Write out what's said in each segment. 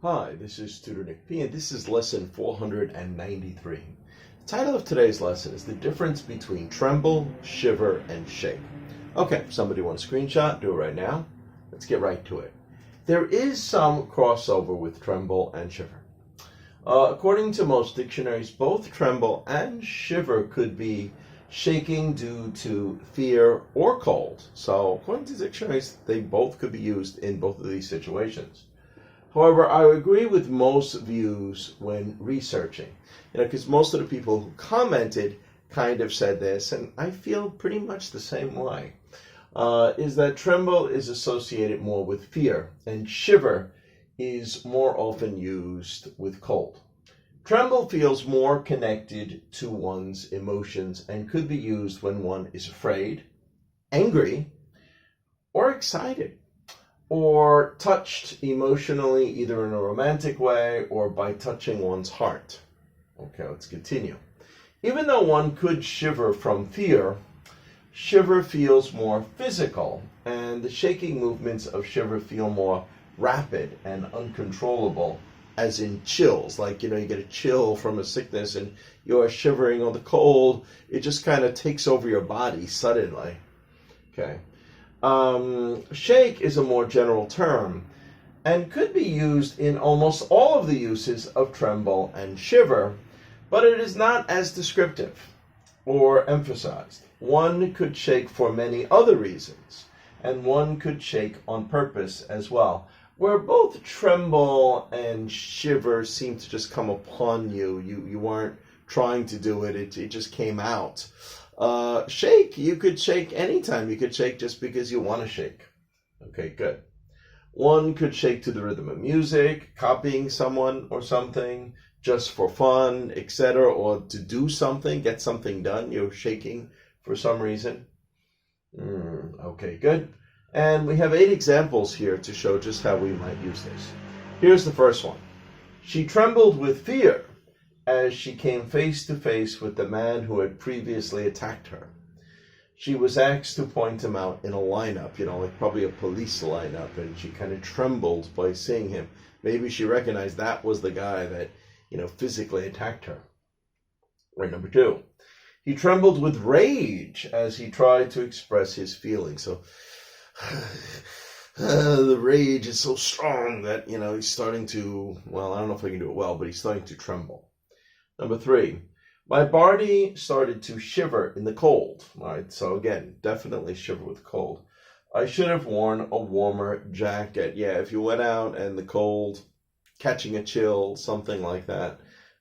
Hi, this is Tutor Nick P, and this is lesson 493. The title of today's lesson is the difference between tremble, shiver, and shake. Okay, somebody want a screenshot? Do it right now. Let's get right to it. There is some crossover with tremble and shiver. According to most dictionaries, both tremble and shiver could be shaking due to fear or cold. So according to dictionaries, they both could be used in both of these situations. However, I agree with most views when researching, because most of the people who commented kind of said this, and I feel pretty much the same way, is that tremble is associated more with fear, and shiver is more often used with cold. Tremble feels more connected to one's emotions and could be used when one is afraid, angry, or excited, or touched emotionally, either in a romantic way or by touching one's heart. Okay, let's continue. Even though one could shiver from fear, shiver feels more physical, and the shaking movements of shiver feel more rapid and uncontrollable, as in chills. Like, you get a chill from a sickness and you're shivering on the cold. It just kind of takes over your body suddenly. Okay. Shake is a more general term and could be used in almost all of the uses of tremble and shiver, but it is not as descriptive or emphasized. One could shake for many other reasons, and one could shake on purpose as well, where both tremble and shiver seem to just come upon you. You weren't trying to do it, it just came out. Shake, you could shake anytime. You could shake just because you want to shake. Okay, good. One could shake to the rhythm of music, copying someone or something, just for fun, etc., or to do something, get something done. You're shaking for some reason. Okay, good. And we have 8 examples here to show just how we might use this. Here's the first one. She trembled with fear as she came face to face with the man who had previously attacked her. She was asked to point him out in a lineup, like probably a police lineup, and she kind of trembled by seeing him. Maybe she recognized that was the guy that, physically attacked her. Right, number 2. He trembled with rage as he tried to express his feelings. So the rage is so strong that, he's starting to, I don't know if I can do it well, but he's starting to tremble. Number 3, my body started to shiver in the cold. All right, so again, definitely shiver with cold. I should have worn a warmer jacket. Yeah, if you went out and the cold, catching a chill, something like that,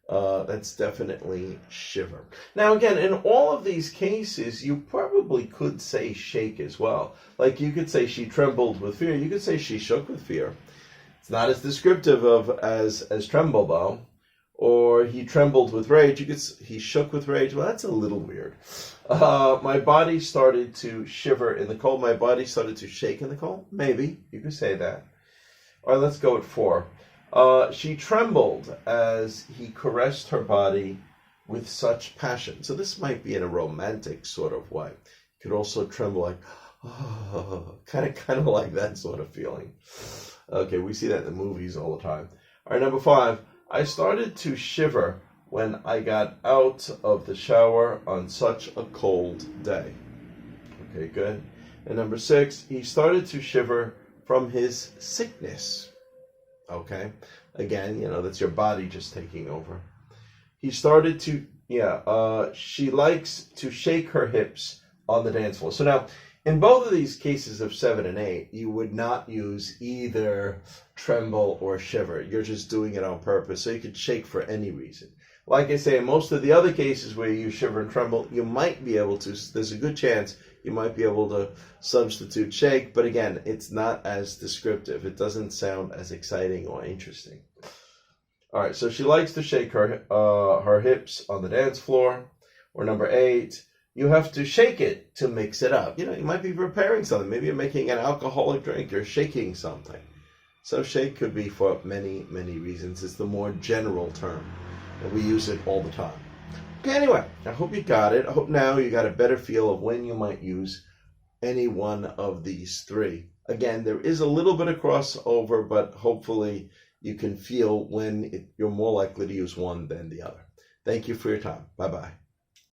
that's definitely shiver. Now again, in all of these cases, you probably could say shake as well. Like you could say she trembled with fear. You could say she shook with fear. It's not as descriptive as tremble though. Or he trembled with rage. He shook with rage. Well, that's a little weird. My body started to shiver in the cold. My body started to shake in the cold. Maybe you could say that. All right, let's go at 4. She trembled as he caressed her body with such passion. So this might be in a romantic sort of way. You could also tremble like, kind of like that sort of feeling. Okay, we see that in the movies all the time. All right, number 5. I started to shiver when I got out of the shower on such a cold day. Okay, good. And number 6, he started to shiver from his sickness. Okay, again, that's your body just taking over. He started to, she likes to shake her hips on the dance floor. So now, in both of these cases of 7 and 8, you would not use either tremble or shiver. You're just doing it on purpose, so you could shake for any reason. Like I say, in most of the other cases where you use shiver and tremble, you might be able to, there's a good chance you might be able to substitute shake, but again, it's not as descriptive. It doesn't sound as exciting or interesting. All right, so she likes to shake her hips on the dance floor. Or number 8, you have to shake it to mix it up. You might be preparing something. Maybe you're making an alcoholic drink. You're shaking something. So shake could be for many, many reasons. It's the more general term, and we use it all the time. Okay, anyway, I hope you got it. I hope now you got a better feel of when you might use any one of these 3. Again, there is a little bit of crossover, but hopefully you can feel when you're more likely to use one than the other. Thank you for your time. Bye-bye.